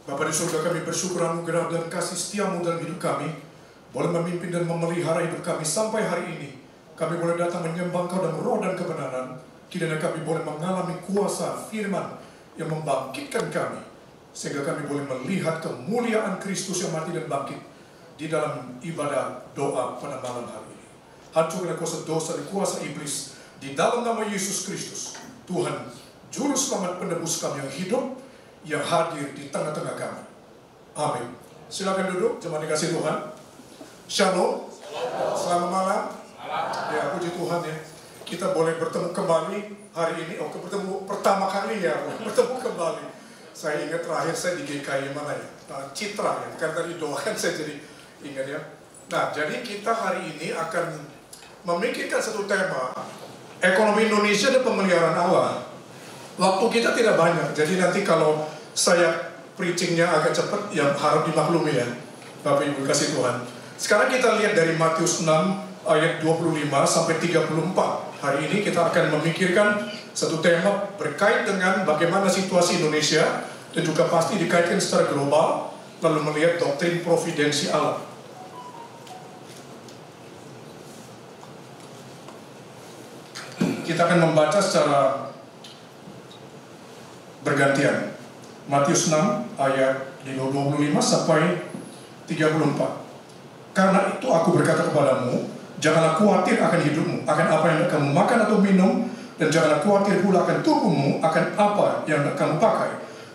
Bapa di surga, kami bersyukur anugerah dan kasih setiamu dalam hidup kami, boleh memimpin dan memelihara hidup kami sampai hari ini. Kami boleh datang menyembah Kau dalam roh dan kebenaran, kiranya kami boleh mengalami kuasa firman yang membangkitkan kami, sehingga kami boleh melihat kemuliaan Kristus yang mati dan bangkit di dalam ibadah doa pada malam hari ini. Hancurkan kuasa dosa dan kuasa iblis di dalam nama Yesus Kristus, Tuhan, Juru Selamat penebus kami yang hidup, yang hadir di tengah-tengah kami. Amin. Silakan duduk, jemaat dikasih Tuhan. Shalom. Selamat malam. Ya, puji Tuhan ya. Kita boleh bertemu kembali hari ini. Bertemu pertama kali ya, bertemu kembali. Saya ingat terakhir saya di GKI mana ya? Citra ya. Karena tadi doakan saya jadi ingat ya. Nah, jadi kita hari ini akan memikirkan satu tema, ekonomi Indonesia dan pemeliharaan Allah. Waktu kita tidak banyak, jadi nanti kalau saya preachingnya agak cepat, ya harap dimaklumi ya, Bapak Ibu kasih Tuhan. Sekarang kita lihat dari Matius 6 ayat 25 sampai 34. Hari ini kita akan memikirkan satu tema berkait dengan bagaimana situasi Indonesia, dan juga pasti dikaitkan secara global, lalu melihat doktrin providensi Allah. Kita akan membaca secara bergantian. Matius 6 ayat 25 sampai 34. Karena itu aku berkata kepadamu, janganlah khawatir akan hidupmu, akan apa yang kamu makan atau minum, dan janganlah khawatir pula akan tubuhmu, akan apa yang kamu pakai.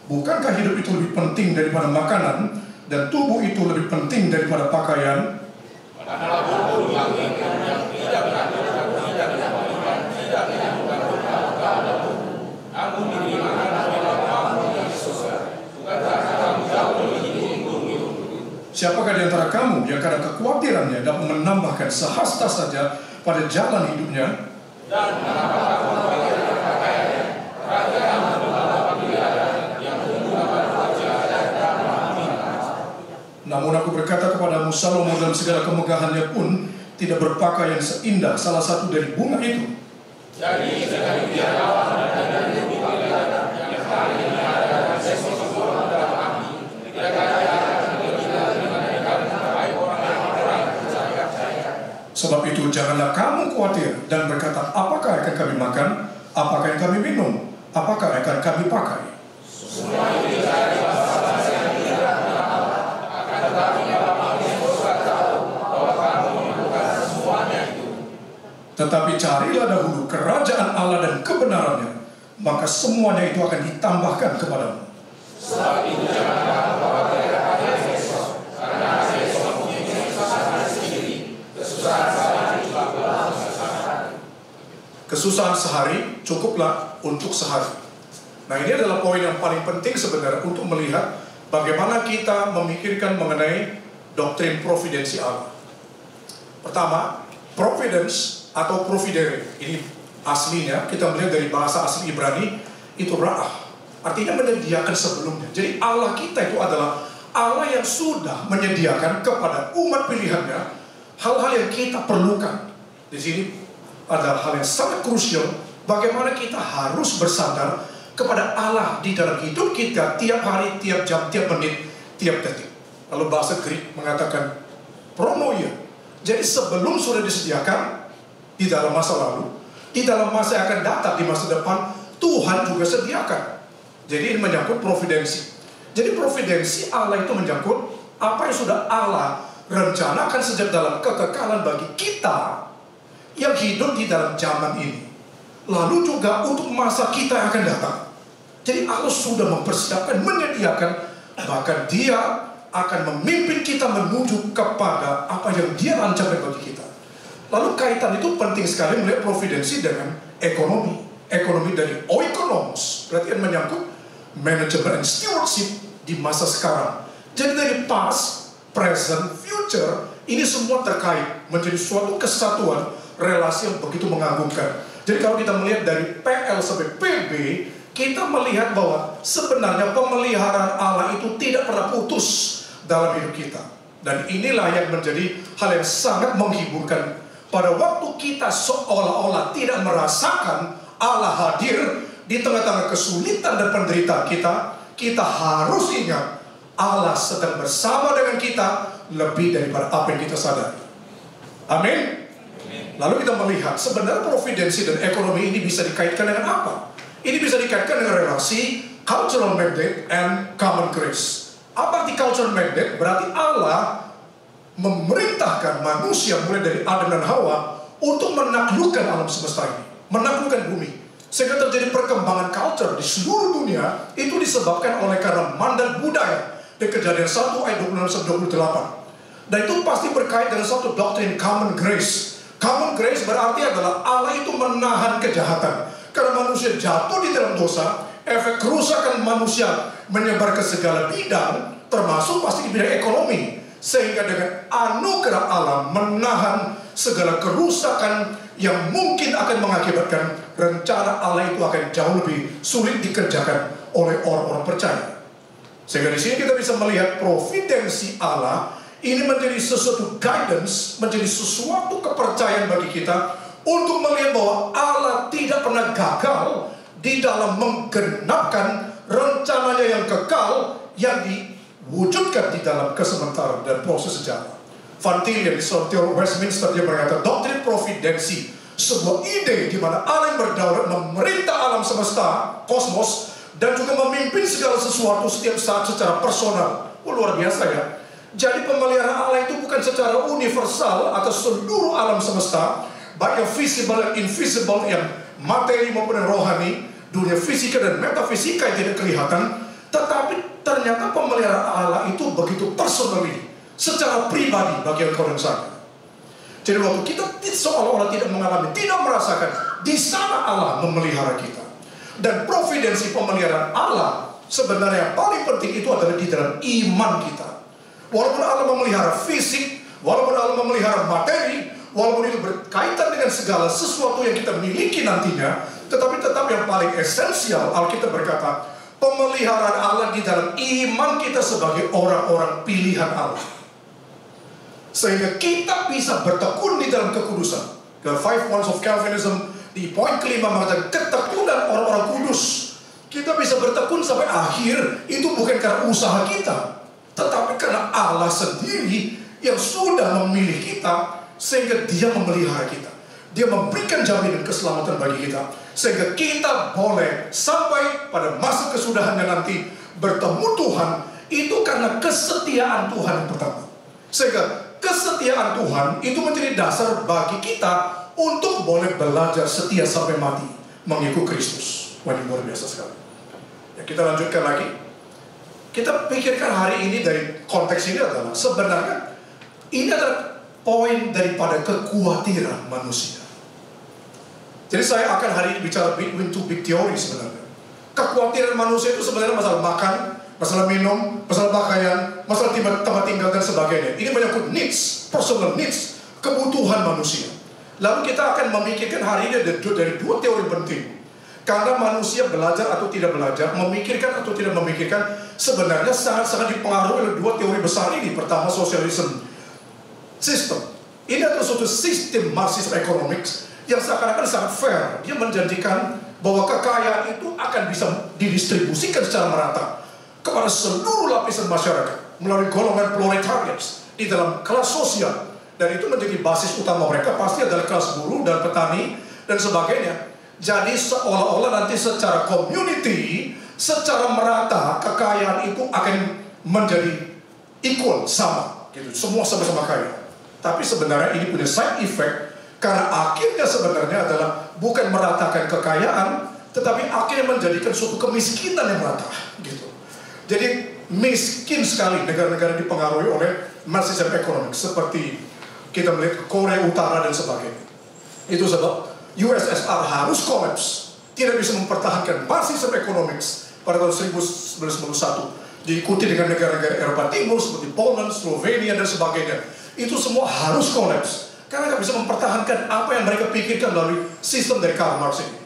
Bukankah hidup itu lebih penting daripada makanan, dan tubuh itu lebih penting daripada pakaian? Siapakah di antara kamu yang karena kekhawatirannya dapat menambahkan sehasta saja pada jalan hidupnya? Namun aku berkata kepadamu, Salomo dalam segala kemegahannya pun tidak berpakaian seindah salah satu dari bunga itu. Jadi sebab itu janganlah kamu khawatir dan berkata, apakah akan kami makan, apakah yang kami minum, apakah akan kami pakai. Tetapi carilah dahulu kerajaan Allah dan kebenarannya, maka semuanya itu akan ditambahkan kepadamu. Sebab itu janganlah khawatir akan esok, karena esok mempunyai kesusahan sendiri. Kesusahan sehari cukuplah untuk sehari. Nah, ini adalah poin yang paling penting sebenarnya untuk melihat bagaimana kita memikirkan mengenai doktrin providensi Allah. Pertama, providence atau providere, ini aslinya kita melihat dari bahasa asli Ibrani itu ra'ah, artinya menyediakan sebelumnya. Jadi Allah kita itu adalah Allah yang sudah menyediakan kepada umat pilihannya hal-hal yang kita perlukan. Di sini ada hal yang sangat krusial, bagaimana kita harus bersandar kepada Allah di dalam hidup kita tiap hari, tiap jam, tiap menit, tiap detik. Lalu bahasa Greek mengatakan pronoia. Jadi sebelum sudah disediakan di dalam masa lalu, di dalam masa yang akan datang, di masa depan, Tuhan juga sediakan. Jadi ini menyangkut providensi. Jadi providensi Allah itu menyangkut apa yang sudah Allah rencanakan sejak dalam kekekalan bagi kita yang hidup di dalam zaman ini, lalu juga untuk masa kita yang akan datang. Jadi Allah sudah mempersiapkan, menyediakan, bahkan Dia akan memimpin kita menuju kepada apa yang Dia rancangkan bagi kita. Lalu kaitan itu penting sekali melihat providensi dengan ekonomi. Ekonomi dari oikonomos, berarti yang menyangkut manajemen and stewardship di masa sekarang. Jadi dari past, present, future, ini semua terkait menjadi suatu kesatuan relasi yang begitu mengagumkan. Jadi kalau kita melihat dari PL sampai PB, kita melihat bahwa sebenarnya pemeliharaan Allah itu tidak pernah putus dalam hidup kita. Dan inilah yang menjadi hal yang sangat menghiburkan. Pada waktu kita seolah-olah tidak merasakan Allah hadir di tengah-tengah kesulitan dan penderitaan kita, kita harus ingat Allah sedang bersama dengan kita lebih daripada apa yang kita sadari. Amin. Lalu kita melihat sebenarnya providensi dan ekonomi ini bisa dikaitkan dengan apa? Ini bisa dikaitkan dengan relasi cultural mandate and common grace. Apa arti cultural mandate? Berarti Allah memerintahkan manusia mulai dari Adam dan Hawa untuk menaklukkan alam semesta ini, menaklukkan bumi. Sehingga terjadi perkembangan culture di seluruh dunia itu disebabkan oleh karena mandat budaya. Di Kejadian 1 ayat 26-28. Dan itu pasti berkait dengan satu doktrin common grace. Common grace berarti adalah Allah itu menahan kejahatan. Karena manusia jatuh di dalam dosa, efek kerusakan manusia menyebar ke segala bidang, termasuk pasti di bidang ekonomi. Sehingga dengan anugerah Allah menahan segala kerusakan yang mungkin akan mengakibatkan rencana Allah itu akan jauh lebih sulit dikerjakan oleh orang-orang percaya. Sehingga di sini kita bisa melihat providensi Allah ini menjadi sesuatu guidance, menjadi sesuatu kepercayaan bagi kita untuk melihat bahwa Allah tidak pernah gagal di dalam menggenapkan rencananya yang kekal yang diwujudkan di dalam kesementaraan dan proses sejarah. Van Til yang di Teologi Westminster dia berkata, doktrin providensi, sebuah ide di mana Allah yang berdaulat memerintah alam semesta, kosmos, dan juga memimpin segala sesuatu setiap saat secara personal. Luar biasa ya. Jadi pemeliharaan Allah itu bukan secara universal atas seluruh alam semesta, baik yang visible dan invisible, yang materi maupun yang rohani, dunia fisika dan metafisika yang tidak kelihatan. Tetapi ternyata pemeliharaan Allah itu begitu personally, secara pribadi bagi engkau dan saya. Jadi waktu kita seolah-olah tidak mengalami, tidak merasakan, di sana Allah memelihara kita. Dan providensi pemeliharaan Allah sebenarnya yang paling penting itu adalah di dalam iman kita. Walaupun Allah memelihara fisik, walaupun Allah memelihara materi, walaupun itu berkaitan dengan segala sesuatu yang kita miliki nantinya, tetapi tetap yang paling esensial, Alkitab berkata, pemeliharaan Allah di dalam iman kita sebagai orang-orang pilihan Allah. Sehingga kita bisa bertekun di dalam kekudusan. The 5 points of Calvinism, di poin kelima mengatakan ketekunan orang-orang kudus. Kita bisa bertekun sampai akhir, itu bukan karena usaha kita, tetapi karena Allah sendiri yang sudah memilih kita, sehingga Dia memelihara kita. Dia memberikan jaminan keselamatan bagi kita, sehingga kita boleh sampai pada masa kesudahannya nanti bertemu Tuhan. Itu karena kesetiaan Tuhan yang pertama. Sehingga kesetiaan Tuhan itu menjadi dasar bagi kita untuk boleh belajar setia sampai mati mengikut Kristus. Wah, ini luar biasa sekali. Ya, kita lanjutkan lagi. Kita pikirkan hari ini dari konteks ini adalah sebenarnya ini adalah poin daripada kekhawatiran manusia. Jadi saya akan hari ini bicara between two big theory sebenarnya. Kekhawatiran manusia itu sebenarnya masalah makan, masalah minum, masalah pakaian, masalah tempat tinggal dan sebagainya. Ini menyangkut needs, personal needs, kebutuhan manusia. Lalu kita akan memikirkan hari ini dari dua teori penting. Karena manusia belajar atau tidak belajar, memikirkan atau tidak memikirkan, sebenarnya sangat-sangat dipengaruhi oleh dua teori besar ini. Pertama, socialism system. Ini adalah suatu sistem Marxist economics yang seakan-akan sangat fair. Dia menjanjikan bahwa kekayaan itu akan bisa didistribusikan secara merata kepada seluruh lapisan masyarakat melalui golongan proletariats di dalam kelas sosial. Dan itu menjadi basis utama mereka pasti adalah kelas buruh dan petani dan sebagainya. Jadi seolah-olah nanti secara community, secara merata kekayaan itu akan menjadi equal, sama gitu. Semua sama-sama kaya. Tapi sebenarnya ini punya side effect, karena akhirnya sebenarnya adalah bukan meratakan kekayaan, tetapi akhirnya menjadikan suatu kemiskinan yang merata gitu. Jadi miskin sekali negara-negara dipengaruhi oleh Marxism economics, seperti kita melihat Korea Utara dan sebagainya. Itu sebab USSR harus kolaps, tidak bisa mempertahankan Marxism economics pada tahun 1991. Diikuti dengan negara-negara Eropa Timur seperti Poland, Slovenia dan sebagainya. Itu semua harus kolaps karena nggak bisa mempertahankan apa yang mereka pikirkan melalui sistem dari Karl Marx ini.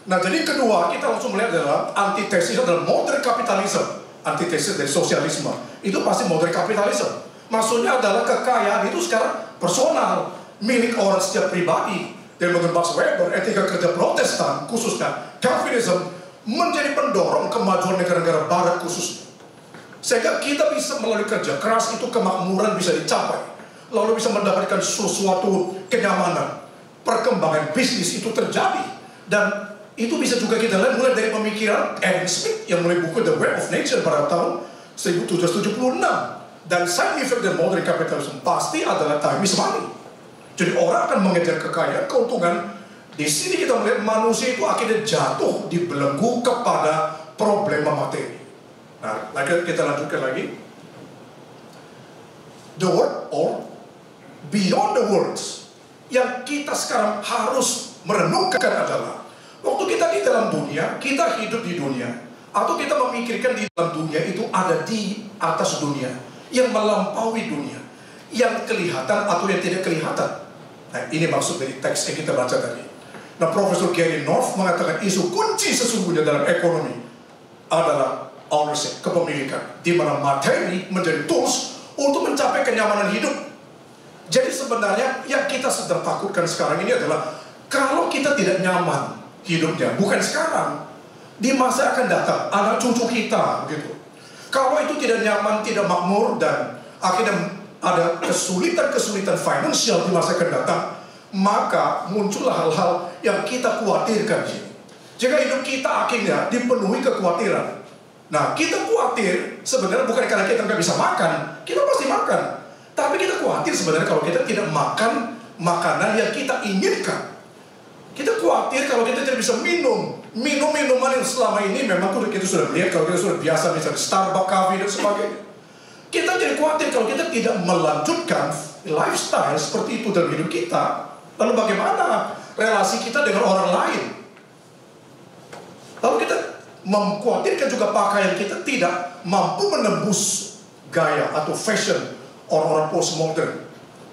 Nah, jadi kedua kita langsung melihat adalah antitesis adalah modern kapitalisme, antitesis dari sosialisme. Itu pasti modern kapitalisme. Maksudnya adalah kekayaan itu sekarang personal, milik orang setiap pribadi. Dan menurut Max Weber, etika kerja Protestan, khususnya Calvinism, menjadi pendorong kemajuan negara-negara Barat khususnya. Sehingga kita bisa melalui kerja keras itu kemakmuran bisa dicapai. Lalu bisa mendapatkan sesuatu kenyamanan. Perkembangan bisnis itu terjadi. Dan itu bisa juga kita lihat mulai dari pemikiran Adam Smith yang mulai buku The Web of Nature pada tahun 1776. Dan scientific dan modern capitalism pasti adalah time is money. Jadi orang akan mengejar kekayaan, keuntungan. Di sini kita melihat manusia itu akhirnya jatuh dibelenggu kepada problema materi. Nah, kita lanjutkan lagi. The word or beyond the words yang kita sekarang harus merenungkan adalah waktu kita di dalam dunia, kita hidup di dunia, atau kita memikirkan di dalam dunia itu ada di atas dunia, yang melampaui dunia, yang kelihatan atau yang tidak kelihatan. Nah, ini maksud dari teks yang kita baca tadi. Nah, Profesor Gary North mengatakan isu kunci sesungguhnya dalam ekonomi adalah ownership, kepemilikan, di mana materi menjadi tools untuk mencapai kenyamanan hidup. Jadi sebenarnya yang kita sedang takutkan sekarang ini adalah kalau kita tidak nyaman hidupnya, bukan sekarang, di masa akan datang, anak cucu kita, begitu. Kalau itu tidak nyaman, tidak makmur, dan akhirnya ada kesulitan-kesulitan finansial di masa akan datang, maka muncullah hal-hal yang kita khawatirkan. Jika hidup kita akhirnya dipenuhi kekhawatiran. Nah, kita khawatir sebenarnya bukan karena kita nggak bisa makan, kita pasti makan. Tapi kita khawatir sebenarnya kalau kita tidak makan makanan yang kita inginkan. Kita khawatir kalau kita tidak bisa minum minuman yang selama ini memang kita sudah melihat, kalau kita sudah biasa misalnya Starbucks, coffee dan sebagainya. Kita jadi khawatir kalau kita tidak melanjutkan lifestyle seperti itu dalam hidup kita. Lalu bagaimana relasi kita dengan orang lain? Lalu kita mengkhawatirkan juga pakaian kita tidak mampu menembus gaya atau fashion orang-orang postmodern,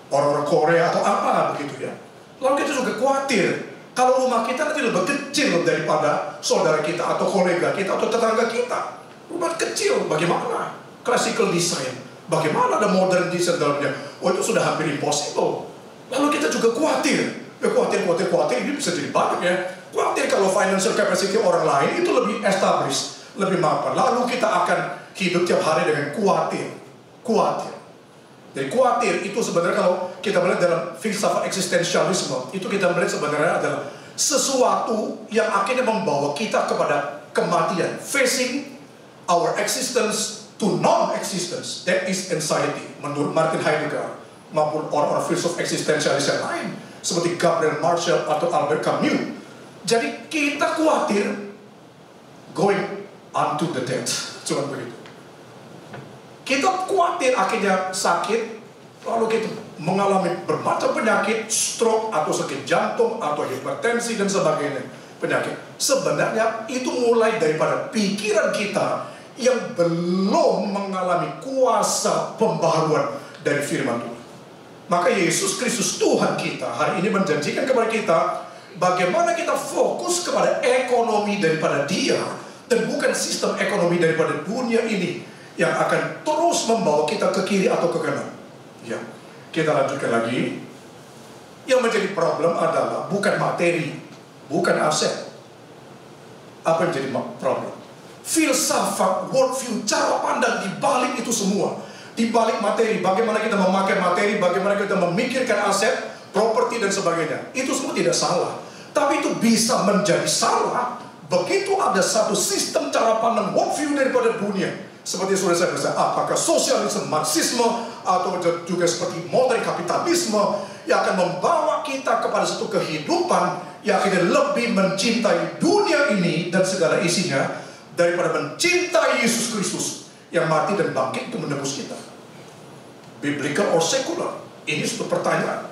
orang-orang Korea atau apa begitu ya. Lalu kita juga khawatir kalau rumah kita nanti lebih kecil daripada saudara kita atau kolega kita atau tetangga kita. Rumah kecil, bagaimana? Classical design, bagaimana ada modern design dalamnya? Oh, itu sudah hampir impossible. Lalu kita juga khawatir. Khawatir, ini bisa jadi banyak ya. Khawatir kalau financial capacity orang lain itu lebih established, lebih mapan. Lalu kita akan hidup tiap hari dengan khawatir. Jadi khawatir itu sebenarnya kalau kita melihat dalam filsafat eksistensialisme, itu kita melihat sebenarnya adalah sesuatu yang akhirnya membawa kita kepada kematian. Facing our existence to non-existence. That is anxiety. Menurut Martin Heidegger maupun orang-orang filsuf eksistensialis yang lain seperti Gabriel Marshall atau Albert Camus. Jadi kita khawatir going unto the death. Cuma begitu. Kita khawatir akhirnya sakit, lalu kita mengalami bermacam penyakit, stroke atau sakit jantung atau hipertensi dan sebagainya penyakit. Sebenarnya itu mulai daripada pikiran kita yang belum mengalami kuasa pembaharuan dari firman Tuhan. Maka Yesus Kristus Tuhan kita hari ini menjanjikan kepada kita bagaimana kita fokus kepada ekonomi daripada Dia dan bukan sistem ekonomi daripada dunia ini yang akan terus membawa kita ke kiri atau ke kanan. Ya, kita lanjutkan lagi. Yang menjadi problem adalah bukan materi, bukan aset. Apa yang jadi problem? Filsafat, worldview, cara pandang di balik itu semua. Di balik materi, bagaimana kita memakai materi, bagaimana kita memikirkan aset, properti dan sebagainya. Itu semua tidak salah. Tapi itu bisa menjadi salah begitu ada satu sistem cara pandang worldview daripada dunia. Seperti sudah saya katakan, apakah sosialisme, marxisme, atau juga seperti modern kapitalisme yang akan membawa kita kepada satu kehidupan yang akhirnya lebih mencintai dunia ini dan segala isinya daripada mencintai Yesus Kristus yang mati dan bangkit untuk menebus kita. Biblical or secular? Ini suatu pertanyaan.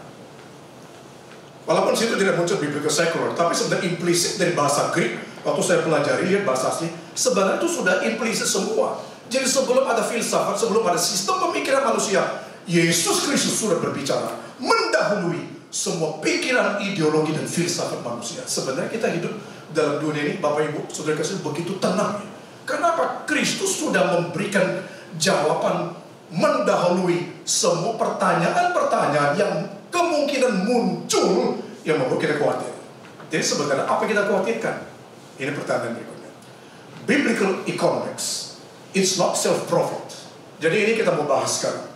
Walaupun situ tidak muncul biblical secular, tapi sebenarnya implisit dari bahasa Greek, waktu saya pelajari lihat bahasa asli, sebenarnya itu sudah implisit semua. Jadi sebelum ada filsafat, sebelum ada sistem pemikiran manusia, Yesus Kristus sudah berbicara, mendahului semua pikiran, ideologi, dan filsafat manusia. Sebenarnya kita hidup dalam dunia ini, Bapak Ibu, Saudara kasih begitu tenang. Kenapa? Kristus sudah memberikan jawaban mendahului semua pertanyaan-pertanyaan yang kemungkinan muncul yang membuat kita khawatir. Jadi sebenarnya apa kita khawatirkan? Ini pertanyaan berikutnya. Biblical economics It's not self-profit. Jadi ini kita mau bahas sekarang.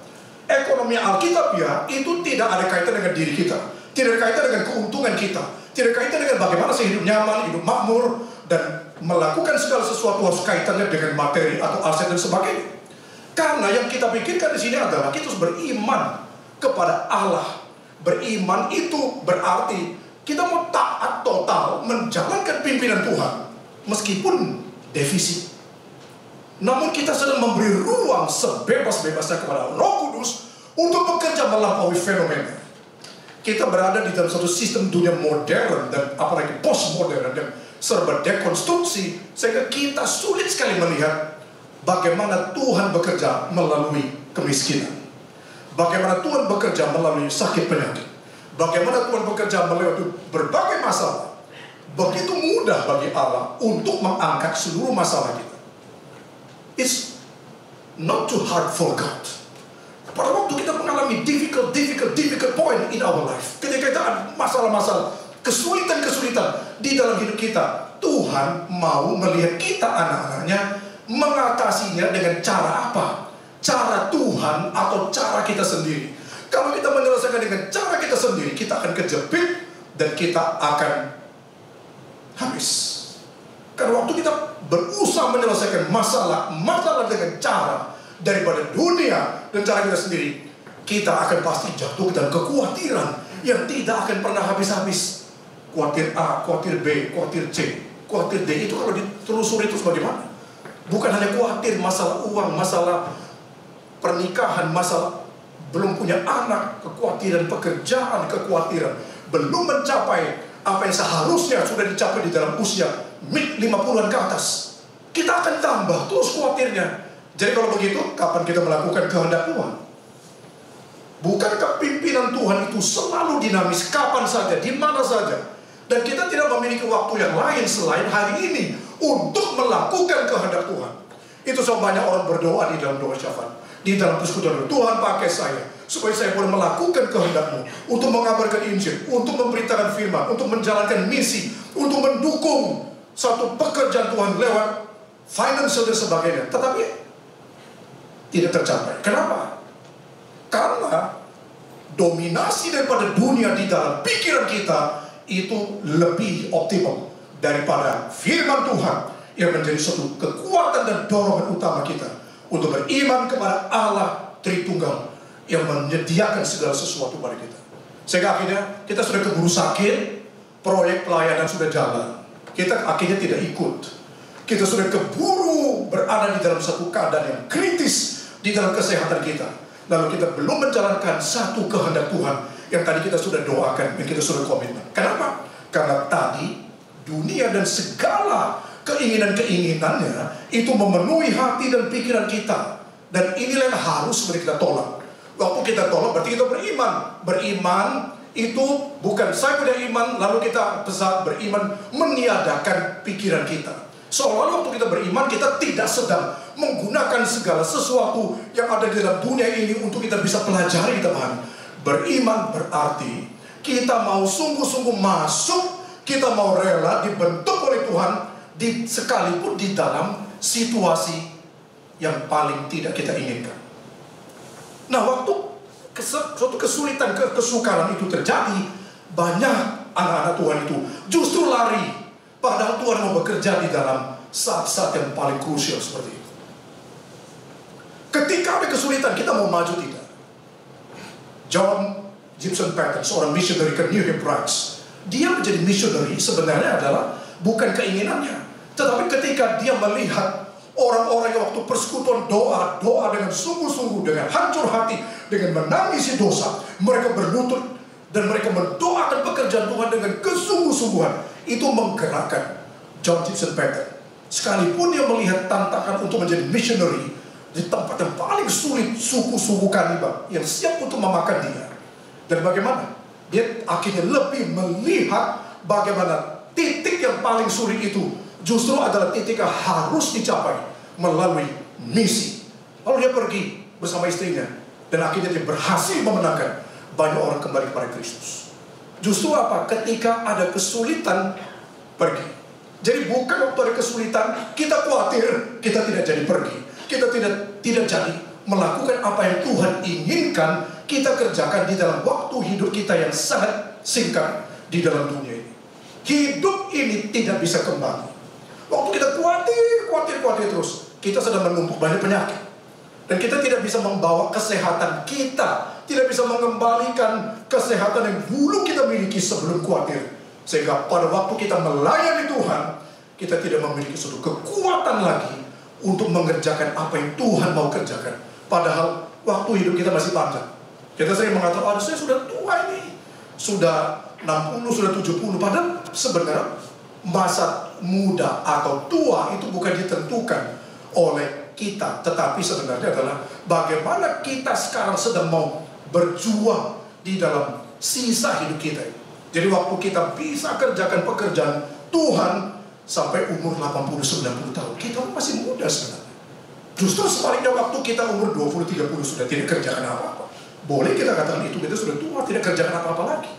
Ekonomi Alkitab itu tidak ada kaitan dengan diri kita. Tidak ada kaitan dengan keuntungan kita. Tidak ada kaitan dengan bagaimana saya hidup nyaman, hidup makmur, dan melakukan segala sesuatu harus kaitannya dengan materi atau aset dan sebagainya. Karena yang kita pikirkan di sini adalah kita harus beriman kepada Allah. Beriman itu berarti kita mau taat total menjalankan pimpinan Tuhan meskipun defisit. Namun kita sedang memberi ruang sebebas-bebasnya kepada Roh Kudus untuk bekerja melampaui fenomena. Kita berada di dalam satu sistem dunia modern dan apalagi postmodern yang serba dekonstruksi, sehingga kita sulit sekali melihat bagaimana Tuhan bekerja melalui kemiskinan, bagaimana Tuhan bekerja melalui sakit penyakit, bagaimana Tuhan bekerja melalui berbagai masalah. Begitu mudah bagi Allah untuk mengangkat seluruh masalah kita. It's not too hard for God. Pada waktu kita mengalami difficult point in our life, ketika kita ada masalah-masalah, kesulitan-kesulitan di dalam hidup kita, Tuhan mau melihat kita anak-anaknya mengatasinya dengan cara apa? Cara Tuhan atau cara kita sendiri. Kalau kita menyelesaikan dengan cara kita sendiri, kita akan kejepit dan kita akan habis. Karena waktu kita berusaha menyelesaikan masalah dengan cara daripada dunia dan cara kita sendiri, kita akan pasti jatuh dalam kekhawatiran yang tidak akan pernah habis-habis. Khawatir A, khawatir B, khawatir C, khawatir D. Itu kalau ditelusuri itu bagaimana? Bukan hanya khawatir masalah uang, masalah pernikahan, masalah belum punya anak, kekhawatiran pekerjaan, kekhawatiran belum mencapai apa yang seharusnya sudah dicapai di dalam usia mid 50-an ke atas. Kita akan tambah terus khawatirnya. Jadi kalau begitu, kapan kita melakukan kehendak Tuhan? Bukankah pimpinan Tuhan itu selalu dinamis, kapan saja, di mana saja? Dan kita tidak memiliki waktu yang lain selain hari ini untuk melakukan kehendak Tuhan. Itu sebab banyak orang berdoa di dalam doa syafaat, di dalam persekutuan. Tuhan pakai saya supaya saya boleh melakukan kehendak-Mu, untuk mengabarkan Injil, untuk memberitakan firman, untuk menjalankan misi, untuk mendukung satu pekerjaan Tuhan lewat financial dan sebagainya. Tetapi tidak tercapai. Kenapa? Karena dominasi daripada dunia di dalam pikiran kita itu lebih optimal daripada firman Tuhan yang menjadi suatu kekuatan dan dorongan utama kita untuk beriman kepada Allah Tritunggal yang menyediakan segala sesuatu pada kita. Sehingga akhirnya kita sudah keburu sakit, proyek pelayanan sudah jalan, kita akhirnya tidak ikut. Kita sudah keburu berada di dalam satu keadaan yang kritis di dalam kesehatan kita. Lalu kita belum menjalankan satu kehendak Tuhan yang tadi kita sudah doakan, yang kita sudah komitmen. Kenapa? Karena tadi dunia dan segala keinginan-keinginannya itu memenuhi hati dan pikiran kita. Dan inilah yang harus kita tolak. Waktu kita tolak berarti kita beriman. Beriman itu bukan saya punya iman lalu kita besar beriman meniadakan pikiran kita. Seolah-olah waktu kita beriman kita tidak sedang menggunakan segala sesuatu yang ada di dalam dunia ini untuk kita bisa pelajari, kita pahami. Beriman berarti kita mau sungguh-sungguh masuk, kita mau rela dibentuk oleh Tuhan sekalipun di dalam situasi yang paling tidak kita inginkan. Nah, waktu suatu kesulitan, kesukaran itu terjadi, banyak anak-anak Tuhan itu justru lari. Padahal Tuhan mau bekerja di dalam saat-saat yang paling krusial seperti itu. Ketika ada kesulitan, kita mau maju tidak? John Gibson Paton, seorang missionary ke New Hebrides, dia menjadi missionary sebenarnya adalah bukan keinginannya, tetapi ketika dia melihat orang-orang yang waktu persekutuan doa dengan sungguh-sungguh, dengan hancur hati, dengan menangisi dosa, mereka berlutut dan mereka mendoakan pekerjaan Tuhan dengan kesungguh-sungguhan. Itu menggerakkan John Gibson Paton. Sekalipun dia melihat tantangan untuk menjadi missionary di tempat yang paling sulit, suku-suku kanibal yang siap untuk memakan dia. Dan bagaimana? Dia akhirnya lebih melihat bagaimana titik yang paling sulit itu justru adalah titik yang harus dicapai melalui misi. Lalu dia pergi bersama istrinya dan akhirnya dia berhasil memenangkan banyak orang kembali kepada Kristus. Justru apa? Ketika ada kesulitan, pergi. Jadi bukan waktu ada kesulitan kita khawatir kita tidak jadi pergi. kita tidak jadi melakukan apa yang Tuhan inginkan kita kerjakan di dalam waktu hidup kita yang sangat singkat di dalam dunia ini. Hidup ini tidak bisa kembali. Waktu kita khawatir terus, kita sedang menumpuk banyak penyakit. Dan kita tidak bisa membawa kesehatan kita, tidak bisa mengembalikan kesehatan yang dulu kita miliki sebelum khawatir. Sehingga pada waktu kita melayani Tuhan, kita tidak memiliki suatu kekuatan lagi untuk mengerjakan apa yang Tuhan mau kerjakan. Padahal waktu hidup kita masih panjang. Kita sering mengatakan, saya sudah tua ini, sudah 60, sudah 70. Padahal sebenarnya masa muda atau tua itu bukan ditentukan oleh kita, tetapi sebenarnya adalah bagaimana kita sekarang sedang mau berjuang di dalam sisa hidup kita. Jadi waktu kita bisa kerjakan pekerjaan Tuhan sampai umur 80-90 tahun, kita masih muda sebenarnya. Justru sebaliknya waktu kita umur 20-30 sudah tidak kerjakan apa-apa. Boleh kita katakan itu kita sudah tua, tidak kerjakan apa-apa lagi.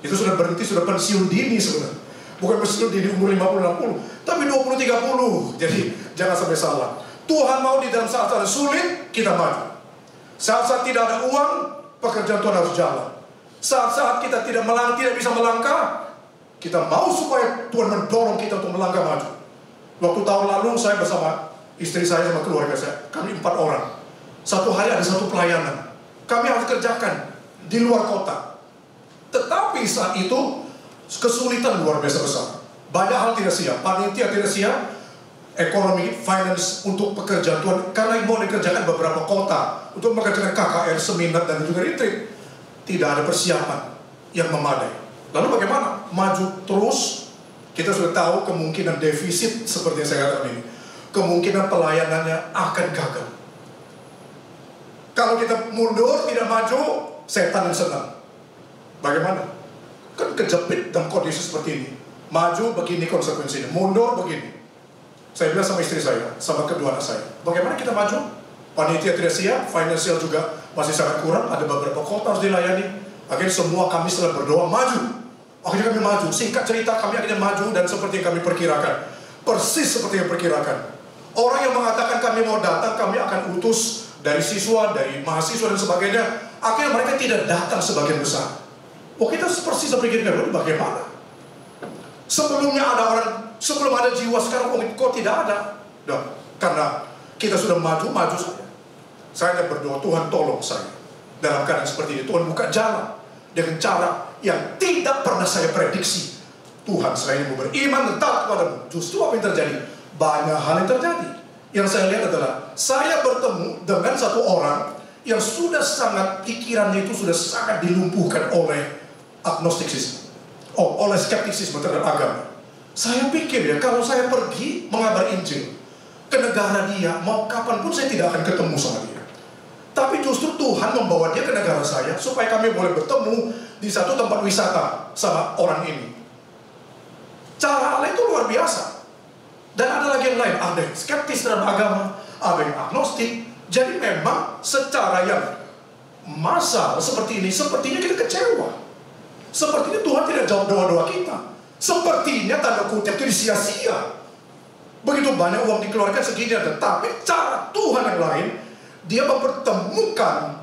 Itu sudah berhenti, sudah pensiun dini sebenarnya. Bukan pensiun dini umur 50-60, tapi 20-30. Jadi jangan sampai salah. Tuhan mau di dalam saat-saat sulit, kita maju. Saat-saat tidak ada uang, pekerjaan Tuhan harus jalan. Saat-saat kita tidak bisa melangkah, kita mau supaya Tuhan mendorong kita untuk melangkah maju. Waktu tahun lalu saya bersama istri saya sama keluarga saya, kami 4 orang. Satu hari ada satu pelayanan. Kami harus kerjakan di luar kota. Tetapi saat itu kesulitan luar biasa besar. Banyak hal tidak siap, panitia tidak siap, ekonomi, finance untuk pekerjaan Tuhan. Karena mau dikerjakan beberapa kota untuk mengerjakan KKR, seminar dan juga retreat. Tidak ada persiapan yang memadai. Lalu bagaimana? Maju terus. Kita sudah tahu kemungkinan defisit seperti yang saya katakan ini. Kemungkinan pelayanannya akan gagal. Kalau kita mundur, tidak maju, setan yang senang. Bagaimana? Kan kejepit dalam kondisi seperti ini. Maju begini konsekuensinya, mundur begini. Saya bilang sama istri saya, sama kedua anak saya, bagaimana kita maju? Panitia tidak siap, finansial juga masih sangat kurang, ada beberapa kota harus dilayani. Akhirnya semua kami setelah berdoa maju. Akhirnya kami maju, singkat cerita kami akhirnya maju dan seperti yang kami perkirakan. Persis seperti yang perkirakan. Orang yang mengatakan kami mau datang, kami akan utus dari siswa, dari mahasiswa dan sebagainya. Akhirnya mereka tidak datang sebagian besar. Kita persis berpikirkan, bagaimana? Sebelumnya ada orang, sebelum ada jiwa, sekarang kok tidak ada? Karena kita sudah maju saja. Saya berdoa, Tuhan tolong saya. Dalam keadaan seperti ini, Tuhan buka jalan. Dengan cara yang tidak pernah saya prediksi. Tuhan, saya ingin beriman tetap kepadamu. Justru apa yang terjadi? Banyak hal yang terjadi. Yang saya lihat adalah, saya bertemu dengan satu orang yang sudah sangat, pikirannya itu sudah sangat dilumpuhkan oleh agnostisisme, oleh skeptisisme terhadap agama. Saya pikir kalau saya pergi mengabar Injil ke negara dia, mau kapanpun saya tidak akan ketemu sama dia. Tapi justru Tuhan membawa dia ke negara saya supaya kami boleh bertemu di satu tempat wisata sama orang ini. Cara Allah itu luar biasa. Dan ada lagi yang lain, ada yang skeptis terhadap agama, ada yang agnostik. Jadi memang secara yang massal seperti ini, sepertinya kita kecewa. Sepertinya Tuhan tidak jawab doa-doa kita. Sepertinya tanda kutip itu sia-sia. Begitu banyak uang dikeluarkan segini, tetapi cara Tuhan yang lain, dia mempertemukan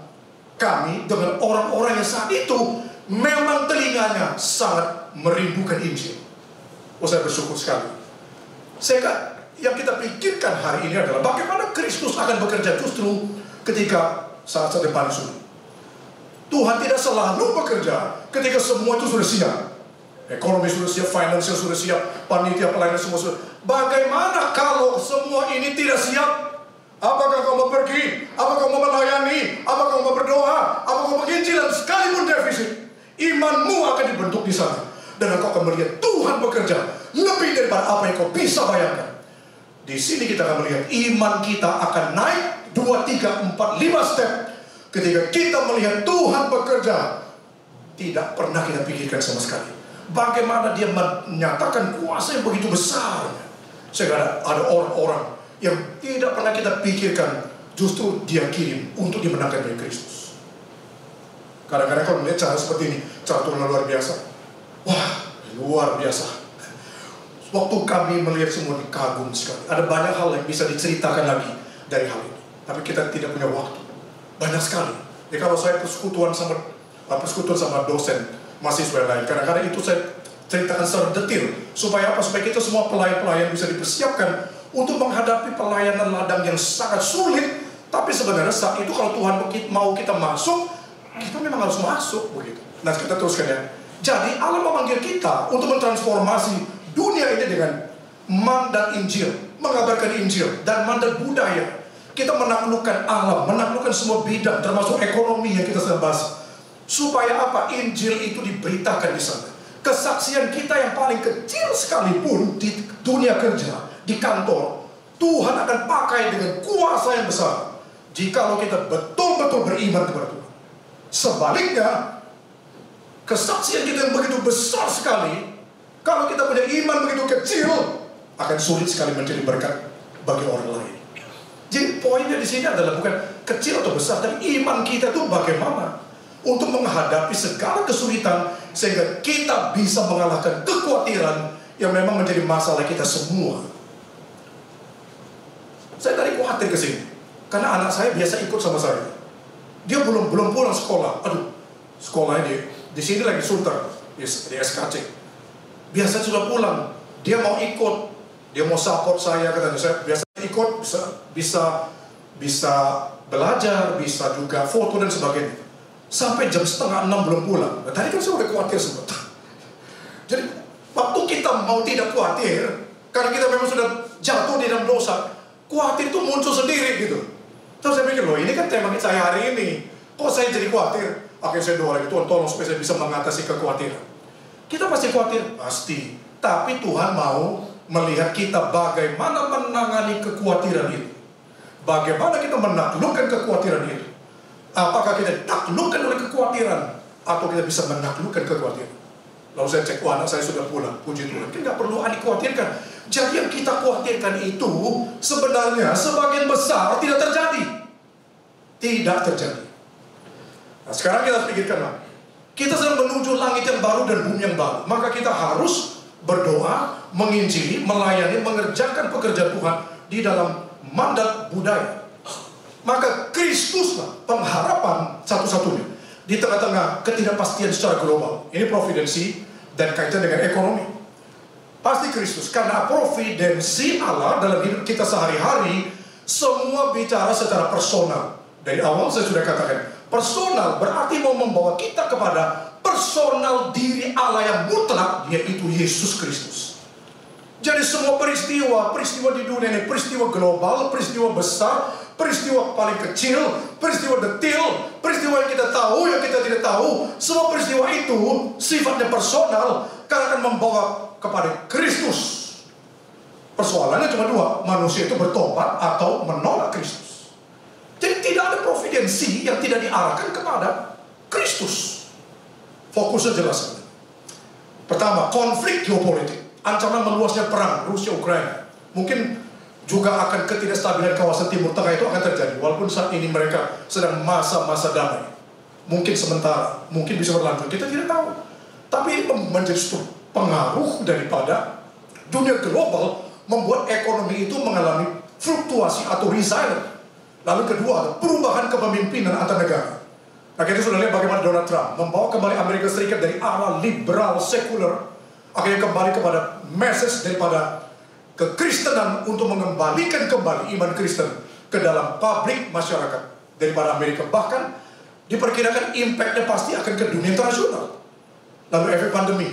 kami dengan orang-orang yang saat itu memang telinganya sangat merindukan Injil. Saya bersyukur sekali. Yang kita pikirkan hari ini adalah bagaimana Kristus akan bekerja justru ketika saat-saat depan sulit. Tuhan tidak selalu bekerja ketika semua itu sudah siap. Ekonomi sudah siap, finansial sudah siap, panitia pelayanan semua sudah. Bagaimana kalau semua ini tidak siap? Apakah kau mau pergi? Apakah kau mau melayani? Apakah kau mau berdoa? Apakah kau mau menginjil? Dan sekalipun defisit, imanmu akan dibentuk di sana. Dan engkau akan melihat Tuhan bekerja lebih daripada apa yang kau bisa bayangkan. Di sini kita akan melihat iman kita akan naik 2, 3, 4, 5 step. Ketika kita melihat Tuhan bekerja, tidak pernah kita pikirkan sama sekali bagaimana dia menyatakan kuasa yang begitu besar. Sehingga ada orang-orang yang tidak pernah kita pikirkan, justru dia kirim untuk dimenangkan dari Kristus. Kadang-kadang kalau melihat cara seperti ini, cara Tuhan luar biasa. Wah, luar biasa. Waktu kami melihat semua ini kagum sekali. Ada banyak hal yang bisa diceritakan lagi. dari hal ini. Tapi kita tidak punya waktu. Banyak sekali. Ya kalau saya persekutuan sama dosen, mahasiswa lain, kadang-kadang itu saya ceritakan secara detail. Supaya apa? Supaya kita semua pelayan-pelayan bisa dipersiapkan untuk menghadapi pelayanan ladang yang sangat sulit. Tapi sebenarnya saat itu kalau Tuhan mau kita masuk, kita memang harus masuk begitu. Nah, kita teruskan ya. Jadi Allah memanggil kita untuk mentransformasi dunia ini dengan mandat Injil, mengabarkan Injil dan mandat budaya. Kita menaklukkan alam, menaklukkan semua bidang, termasuk ekonomi yang kita sedang bahas. Supaya apa? Injil itu diberitakan di sana. Kesaksian kita yang paling kecil sekalipun di dunia kerja, di kantor, Tuhan akan pakai dengan kuasa yang besar jikalau kita betul-betul beriman kepada Tuhan. Sebaliknya, kesaksian kita yang begitu besar sekali, kalau kita punya iman begitu kecil, akan sulit sekali menjadi berkat bagi orang lain. Jadi poinnya di sini adalah bukan kecil atau besar, tapi iman kita itu bagaimana untuk menghadapi segala kesulitan sehingga kita bisa mengalahkan kekhawatiran yang memang menjadi masalah kita semua. Saya tadi khawatir ke sini karena anak saya biasa ikut sama saya. Dia belum pulang sekolah. Aduh, sekolahnya di sini lagi Sunter di SKC. Biasa sudah pulang. Dia mau ikut, dia mau support saya, katanya. Saya biasa ikut, bisa belajar, bisa juga foto dan sebagainya. Sampai jam 5:30 belum pulang. Nah, tadi kan saya udah khawatir sempat. Jadi waktu kita mau tidak khawatir, karena kita memang sudah jatuh di dalam dosa, khawatir itu muncul sendiri gitu. Terus saya pikir, loh ini kan tema saya hari ini, kok saya jadi khawatir? Akhirnya saya doa lagi, Tuhan tolong supaya saya bisa mengatasi kekhawatiran. Kita pasti khawatir, pasti. Tapi Tuhan mau melihat kita bagaimana menangani kekhawatiran itu. Bagaimana kita menaklukkan kekhawatiran itu. Apakah kita ditaklukkan oleh kekhawatiran, atau kita bisa menaklukkan kekhawatiran. Lalu saya cek, anak saya sudah pulang, puji Tuhan. Kita nggak perlu dikhawatirkan. Jadi yang kita khawatirkan itu sebenarnya sebagian besar tidak terjadi. Tidak terjadi. Nah, sekarang kita pikirkan, kita sedang menuju langit yang baru dan bumi yang baru. Maka kita harus berdoa, menginjili, melayani, mengerjakan pekerjaan Tuhan di dalam mandat budaya. Maka Kristuslah pengharapan satu-satunya di tengah-tengah ketidakpastian secara global. Ini providensi dan kaitan dengan ekonomi. Pasti Kristus, karena providensi Allah dalam hidup kita sehari-hari, semua bicara secara personal. Dari awal saya sudah katakan, personal berarti mau membawa kita kepada personal diri Allah yang mutlak, yaitu Yesus Kristus. Jadi semua peristiwa di dunia ini, peristiwa global, peristiwa besar, peristiwa paling kecil, peristiwa detil, peristiwa yang kita tahu, yang kita tidak tahu, semua peristiwa itu sifatnya personal, karena akan membawa kepada Kristus. Persoalannya cuma dua, manusia itu bertobat atau menolak Kristus. Jadi tidak ada providensi yang tidak diarahkan kepada Kristus. Fokusnya jelas. Pertama, konflik geopolitik, ancaman meluasnya perang Rusia-Ukraina. Mungkin juga akan ketidakstabilan kawasan Timur Tengah itu akan terjadi. Walaupun saat ini mereka sedang masa-masa damai. Mungkin sementara, mungkin bisa berlanjut, kita tidak tahu. Tapi menjadi pengaruh daripada dunia global, membuat ekonomi itu mengalami fluktuasi atau resilient. Lalu kedua, perubahan kepemimpinan antar negara. Nah, kita sudah lihat bagaimana Donald Trump membawa kembali Amerika Serikat dari arah liberal, sekuler, akhirnya kembali kepada message daripada kekristenan untuk mengembalikan kembali iman Kristen ke dalam publik masyarakat daripada Amerika. Bahkan diperkirakan impact-nya pasti akan ke dunia internasional. Lalu efek pandemi,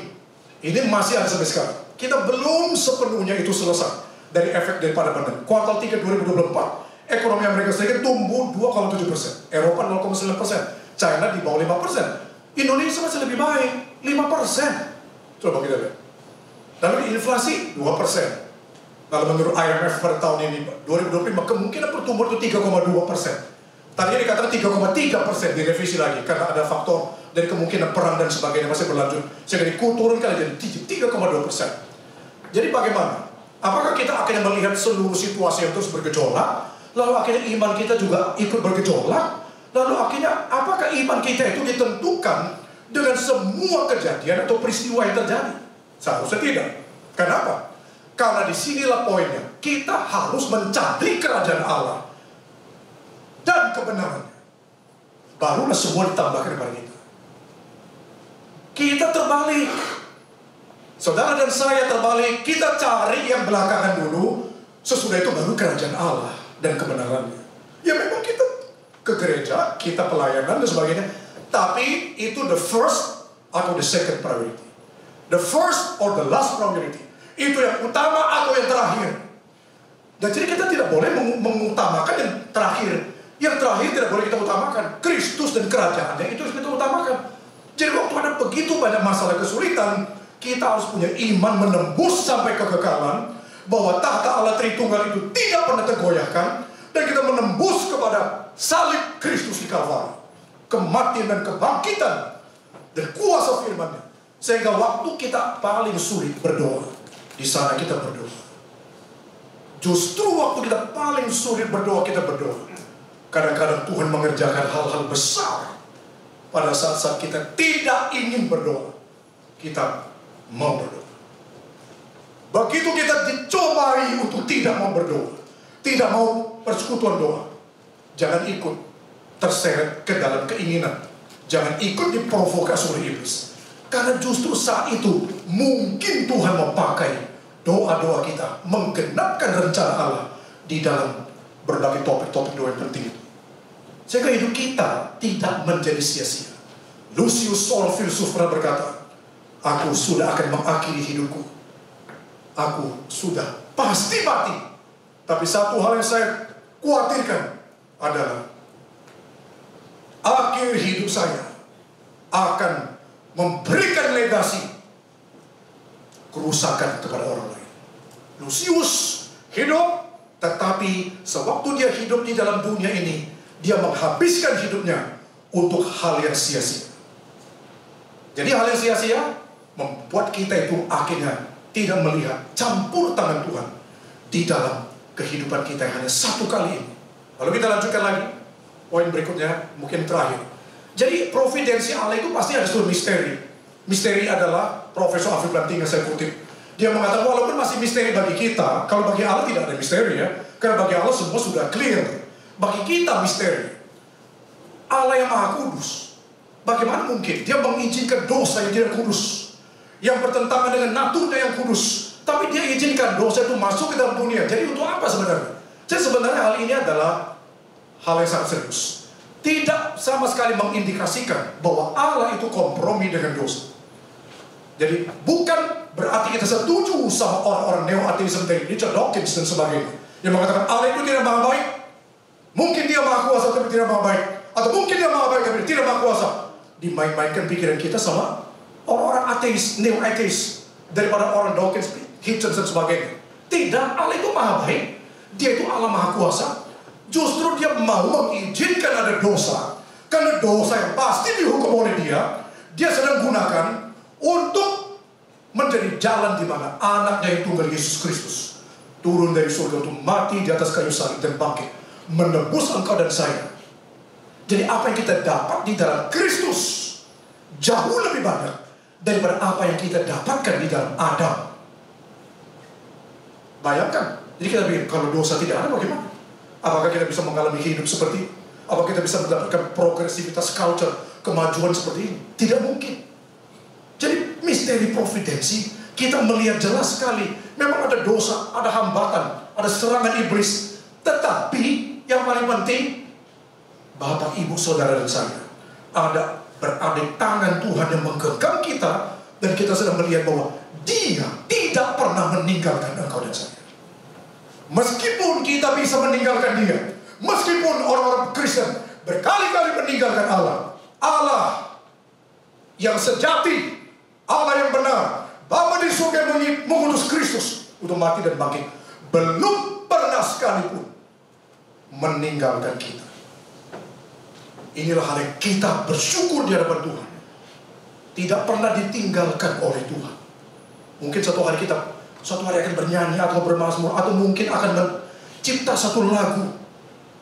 ini masih ada sampai sekarang. Kita belum sepenuhnya itu selesai dari efek daripada pandemi. Kuartal 3 2024, ekonomi Amerika Serikat tumbuh 2,7%, Eropa 0,9%, China di bawah 5%. Indonesia masih lebih baik, 5%. Coba kita lihat. Lalu inflasi 2%. Lalu menurut IMF pada tahun ini 2025 kemungkinan pertumbuhan itu 3,2%. Tadinya dikatakan 3,3% direvisi lagi karena ada faktor dari kemungkinan perang dan sebagainya masih berlanjut. Sehingga diturunkan jadi 3,2%. Jadi bagaimana? Apakah kita akhirnya melihat seluruh situasi yang terus bergejolak, lalu akhirnya iman kita juga ikut bergejolak, lalu akhirnya apakah iman kita itu ditentukan dengan semua kejadian atau peristiwa yang terjadi? Seharusnya tidak. Kenapa? Karena disinilah poinnya. Kita harus mencari kerajaan Allah dan kebenarannya, barulah semua ditambahkan kepada kita. Kita terbalik. Saudara dan saya terbalik. Kita cari yang belakangan dulu, sesudah itu baru kerajaan Allah dan kebenarannya. Ya memang kita ke gereja, kita pelayanan dan sebagainya, tapi itu the first atau the second priority. The first or the last priority. Itu yang utama atau yang terakhir. Dan jadi kita tidak boleh mengutamakan yang terakhir. Yang terakhir tidak boleh kita utamakan. Kristus dan kerajaannya itu harus kita utamakan. Jadi waktu ada begitu banyak masalah kesulitan, kita harus punya iman menembus sampai kekekalan, bahwa tahta Allah Tritunggal itu tidak pernah tergoyahkan, dan kita menembus kepada salib Kristus di Kalvari, kematian dan kebangkitan dan kuasa firman-Nya, sehingga waktu kita paling sulit berdoa, di sana kita berdoa. Justru waktu kita paling sulit berdoa, kita berdoa. Kadang-kadang Tuhan mengerjakan hal-hal besar. Pada saat-saat kita tidak ingin berdoa, kita mau berdoa. Begitu kita dicobai untuk tidak mau berdoa, tidak mau persekutuan doa, jangan ikut terseret ke dalam keinginan. Jangan ikut diprovokasi oleh iblis. Karena justru saat itu mungkin Tuhan memakai doa-doa kita menggenapkan rencana Allah di dalam berbagai topik-topik doa yang penting itu. Sehingga hidup kita tidak menjadi sia-sia. Lucius, seorang filsuf, pernah berkata, aku sudah akan mengakhiri hidupku. Aku sudah pasti mati. Tapi satu hal yang saya khawatirkan adalah akhir hidup saya akan memberikan legasi kerusakan kepada orang lain. Lucius hidup, tetapi sewaktu dia hidup di dalam dunia ini, dia menghabiskan hidupnya untuk hal yang sia-sia. Jadi hal yang sia-sia membuat kita itu akhirnya tidak melihat campur tangan Tuhan di dalam kehidupan kita yang hanya satu kali ini. Lalu kita lanjutkan lagi, poin berikutnya, mungkin terakhir. Jadi providensi Allah itu pasti ada suatu misteri. Misteri adalah Profesor Afif Lanting yang saya kutip. Dia mengatakan walaupun masih misteri bagi kita, kalau bagi Allah tidak ada misteri ya, karena bagi Allah semua sudah clear. Bagi kita misteri. Allah yang Maha Kudus, bagaimana mungkin dia mengizinkan dosa yang tidak kudus, yang bertentangan dengan naturnya yang kudus, tapi dia izinkan dosa itu masuk ke dalam dunia. Jadi untuk apa sebenarnya? Jadi sebenarnya hal ini adalah hal yang sangat serius. Tidak sama sekali mengindikasikan bahwa Allah itu kompromi dengan dosa. Jadi bukan berarti kita setuju sama orang-orang neo-ateisme dari Richard Dawkins dan sebagainya, yang mengatakan Allah itu tidak maha baik. Mungkin dia maha kuasa tapi tidak maha baik, atau mungkin dia maha baik tapi tidak maha kuasa. Dimain-mainkan pikiran kita sama orang-orang ateis, neo-ateis, daripada orang Dawkins, Hitchens dan sebagainya. Tidak, Allah itu maha baik. Dia itu Allah maha kuasa. Justru dia mau mengizinkan ada dosa, karena dosa yang pasti dihukum oleh dia, dia sedang gunakan untuk menjadi jalan di mana anaknya yang tunggal Yesus Kristus turun dari surga untuk mati di atas kayu salib dan bangkit, menebus engkau dan saya. Jadi apa yang kita dapat di dalam Kristus jauh lebih banyak daripada apa yang kita dapatkan di dalam Adam. Bayangkan, jadi kita pikir kalau dosa tidak ada bagaimana? Apakah kita bisa mengalami hidup seperti ini? Apakah kita bisa mendapatkan progresivitas culture, kemajuan seperti ini? Tidak mungkin. Jadi misteri providensi, kita melihat jelas sekali, memang ada dosa, ada hambatan, ada serangan iblis. Tetapi yang paling penting, Bapak, Ibu, Saudara dan saya, ada berada tangan Tuhan yang menggenggam kita, dan kita sedang melihat bahwa Dia tidak pernah meninggalkan engkau dan saya. Meskipun kita bisa meninggalkan Dia, meskipun orang-orang Kristen berkali-kali meninggalkan Allah, Allah yang sejati, Allah yang benar, Bapa di surga yang mengutus Kristus untuk mati dan bangkit, belum pernah sekalipun meninggalkan kita. Inilah hal yang kita bersyukur di hadapan Tuhan. Tidak pernah ditinggalkan oleh Tuhan. Mungkin suatu hari akan bernyanyi atau bermazmur, atau mungkin akan mencipta satu lagu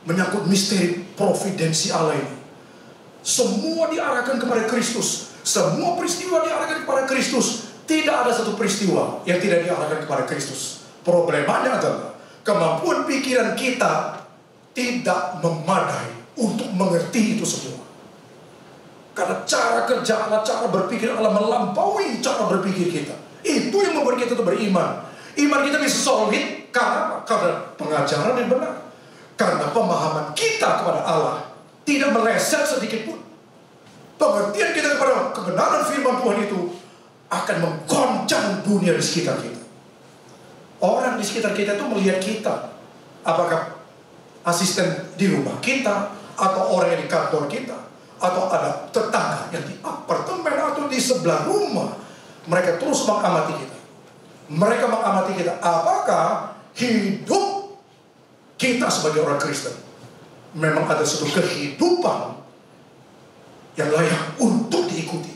menyangkut misteri providensi Allah ini. Semua diarahkan kepada Kristus. Semua peristiwa diarahkan kepada Kristus. Tidak ada satu peristiwa yang tidak diarahkan kepada Kristus. Problemanya adalah kemampuan pikiran kita tidak memadai untuk mengerti itu semua. Karena cara kerja Allah, cara berpikir Allah melampaui cara berpikir kita. Itu yang membuat kita itu beriman. Iman kita bisa solid karena pengajaran yang benar. Karena pemahaman kita kepada Allah tidak meleset sedikit pun. Pengertian kita kepada kebenaran firman Tuhan itu akan menggoncang dunia di sekitar kita. Orang di sekitar kita itu melihat kita. Apakah asisten di rumah kita, atau orang yang di kantor kita, atau ada tetangga yang di apartemen atau di sebelah rumah. Mereka terus mengamati kita. Mereka mengamati kita. Apakah hidup kita sebagai orang Kristen memang ada suatu kehidupan yang layak untuk diikuti?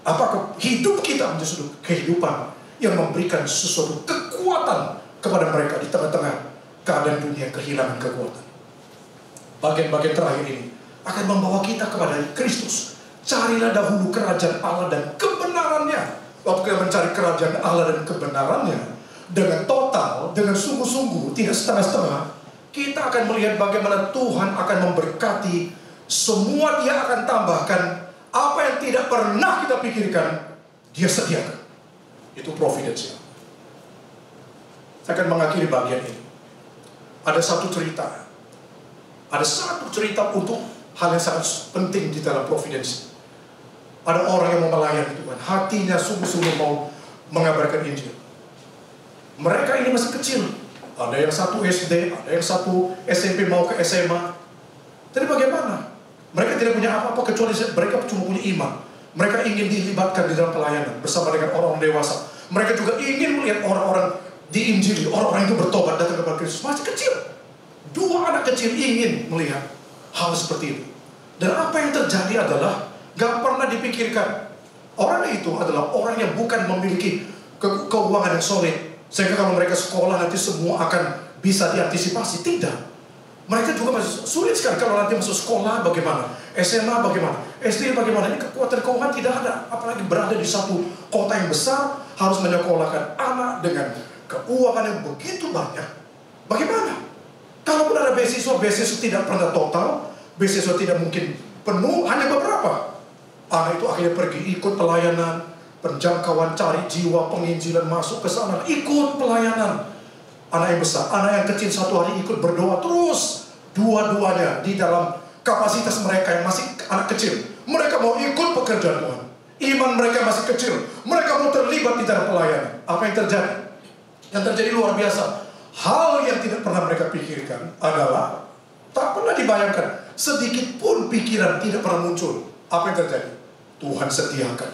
Apakah hidup kita menjadi suatu kehidupan yang memberikan sesuatu kekuatan kepada mereka di tengah-tengah keadaan dunia kehilangan kekuatan? Bagian-bagian terakhir ini akan membawa kita kepada Kristus. Carilah dahulu kerajaan Allah dan kebenarannya. Waktu kita mencari kerajaan Allah dan kebenarannya dengan total, dengan sungguh-sungguh, tidak setengah-setengah, kita akan melihat bagaimana Tuhan akan memberkati semua. Dia akan tambahkan apa yang tidak pernah kita pikirkan, Dia sediakan. Itu providensial. Saya akan mengakhiri bagian ini. Ada satu cerita. Ada satu cerita untuk hal yang sangat penting di dalam providensi. Ada orang yang mau melayani Tuhan, hatinya sungguh-sungguh mau mengabarkan Injil. Mereka ini masih kecil. Ada yang satu SD, ada yang satu SMP mau ke SMA. Jadi bagaimana? Mereka tidak punya apa-apa kecuali mereka cuma punya iman. Mereka ingin dilibatkan di dalam pelayanan bersama dengan orang-orang dewasa. Mereka juga ingin melihat orang-orang diinjili, orang-orang itu bertobat datang kepada Kristus. Masih kecil. Dua anak kecil ingin melihat hal seperti itu. Dan apa yang terjadi adalah gak pernah dipikirkan. Orang itu adalah orang yang bukan memiliki keuangan yang solid, sehingga kalau mereka sekolah nanti semua akan bisa diantisipasi. Tidak. Mereka juga masih sulit sekali kalau nanti masuk sekolah bagaimana, SMA bagaimana, SD bagaimana. Ini kekuatan keuangan tidak ada. Apalagi berada di satu kota yang besar, harus menyekolahkan anak dengan keuangan yang begitu banyak. Bagaimana? Kalaupun ada beasiswa tidak pernah total, beasiswa tidak mungkin penuh, hanya beberapa. Anak itu akhirnya pergi ikut pelayanan, penjangkauan, cari jiwa, penginjilan masuk ke sana, ikut pelayanan. Anak yang besar, anak yang kecil satu hari ikut berdoa terus. Dua-duanya di dalam kapasitas mereka yang masih anak kecil. Mereka mau ikut pekerjaan Tuhan. Iman mereka masih kecil. Mereka mau terlibat di dalam pelayanan. Apa yang terjadi? Yang terjadi luar biasa. Hal yang tidak pernah mereka pikirkan adalah, tak pernah dibayangkan, sedikit pun pikiran tidak pernah muncul. Apa yang terjadi? Tuhan sediakan.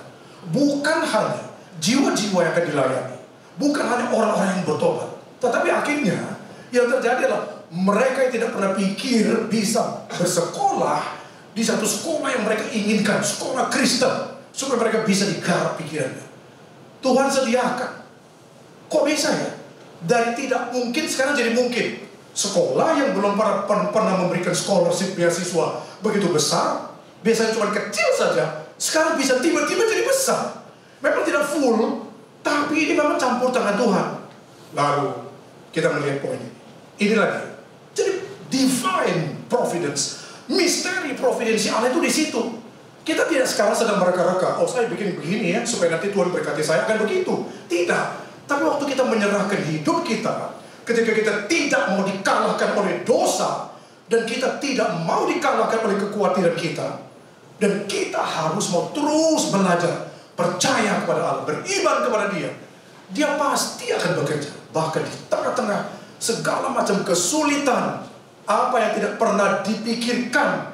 Bukan hanya jiwa-jiwa yang akan dilayani, bukan hanya orang-orang yang bertobat, tetapi akhirnya yang terjadi adalah mereka yang tidak pernah pikir bisa bersekolah di satu sekolah yang mereka inginkan, sekolah Kristen, supaya mereka bisa digarap pikirannya. Tuhan sediakan. Kok bisa ya? Dari tidak mungkin sekarang jadi mungkin. Sekolah yang belum pernah memberikan scholarship beasiswa begitu besar, biasanya cuma kecil saja, sekarang bisa tiba-tiba jadi besar. Memang tidak full, tapi ini memang campur tangan Tuhan. Lalu kita melihat poin ini. Ini lagi. Jadi divine providence, misteri providensi Allah itu di situ. Kita tidak sekarang sedang mereka-reka, oh saya bikin begini ya supaya nanti Tuhan berkati saya, akan begitu. Tidak. Tapi waktu kita menyerahkan hidup kita, ketika kita tidak mau dikalahkan oleh dosa, dan kita tidak mau dikalahkan oleh kekhawatiran kita, dan kita harus mau terus belajar, percaya kepada Allah, beriman kepada Dia, Dia pasti akan bekerja. Bahkan di tengah-tengah segala macam kesulitan, apa yang tidak pernah dipikirkan,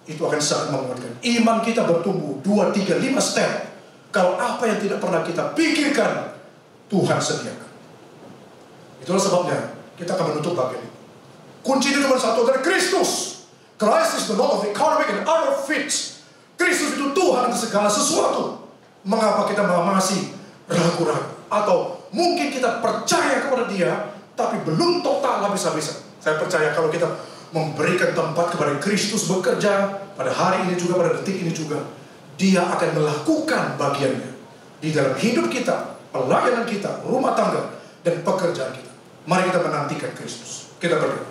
itu akan sangat menguatkan. Iman kita bertumbuh 2, 3, 5 step. Kalau apa yang tidak pernah kita pikirkan, Tuhan sediakan. Itulah sebabnya kita akan menutup bagian ini. Kuncinya cuma satu, dari Kristus. Christ is the Lord of economic and other things. Kristus itu Tuhan atas segala sesuatu. Mengapa kita masih ragu-ragu? Atau mungkin kita percaya kepada Dia, tapi belum total habis-habisan. Saya percaya kalau kita memberikan tempat kepada Kristus bekerja, pada hari ini juga, pada detik ini juga, Dia akan melakukan bagiannya di dalam hidup kita, pelayanan kita, rumah tangga, dan pekerjaan kita. Mari kita menantikan Kristus. Kita berdoa.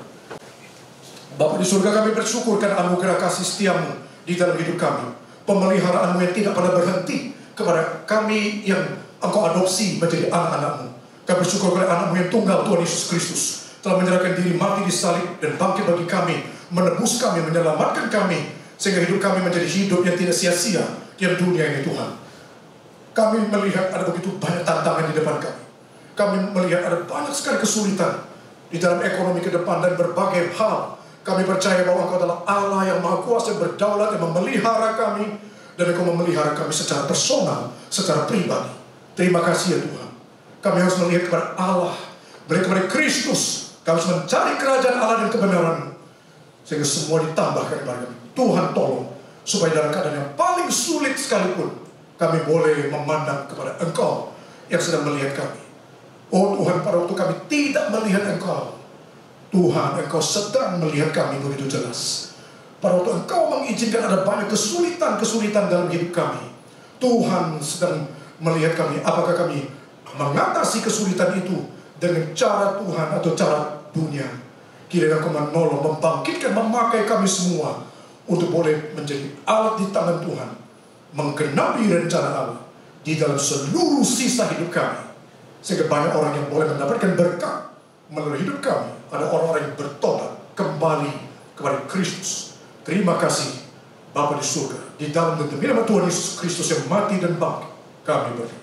Bapa di surga, kami bersyukur karena anugerah kasih setiamu di dalam hidup kami. Pemeliharaanmu yang tidak pernah berhenti kepada kami yang Engkau adopsi menjadi anak-anakmu. Kami bersyukur kepada anakmu yang tunggal, Tuhan Yesus Kristus, telah menyerahkan diri mati di salib dan bangkit bagi kami, menebus kami, menyelamatkan kami, sehingga hidup kami menjadi hidup yang tidak sia-sia di dunia ini, Tuhan. Kami melihat ada begitu banyak tantangan di depan kami. Kami melihat ada banyak sekali kesulitan di dalam ekonomi ke depan dan berbagai hal. Kami percaya bahwa Engkau adalah Allah yang Maha Kuasa, yang berdaulat, yang memelihara kami, dan Engkau memelihara kami secara personal, secara pribadi. Terima kasih ya Tuhan. Kami harus melihat kepada Allah, melihat kepada Kristus. Kami harus mencari kerajaan Allah dan kebenaran, sehingga semua ditambahkan kepada kami. Tuhan tolong, supaya dalam keadaan yang paling sulit sekalipun, kami boleh memandang kepada Engkau yang sedang melihat kami. Oh Tuhan, pada waktu kami tidak melihat Engkau, Tuhan, Engkau sedang melihat kami begitu jelas. Pada waktu Engkau mengizinkan ada banyak kesulitan-kesulitan dalam hidup kami, Tuhan sedang melihat kami. Apakah kami mengatasi kesulitan itu dengan cara Tuhan atau cara dunia? Kiranya Engkau menolong, membangkitkan, memakai kami semua untuk boleh menjadi alat di tangan Tuhan, menggenapi rencana Allah di dalam seluruh sisa hidup kami, sehingga banyak orang yang boleh mendapatkan berkat melalui hidup kami. Ada orang-orang yang bertobat kembali kepada Kristus. Terima kasih Bapa di surga, di dalam demi nama Tuhan Yesus Kristus yang mati dan bangkit, kami berdoa.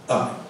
Amin.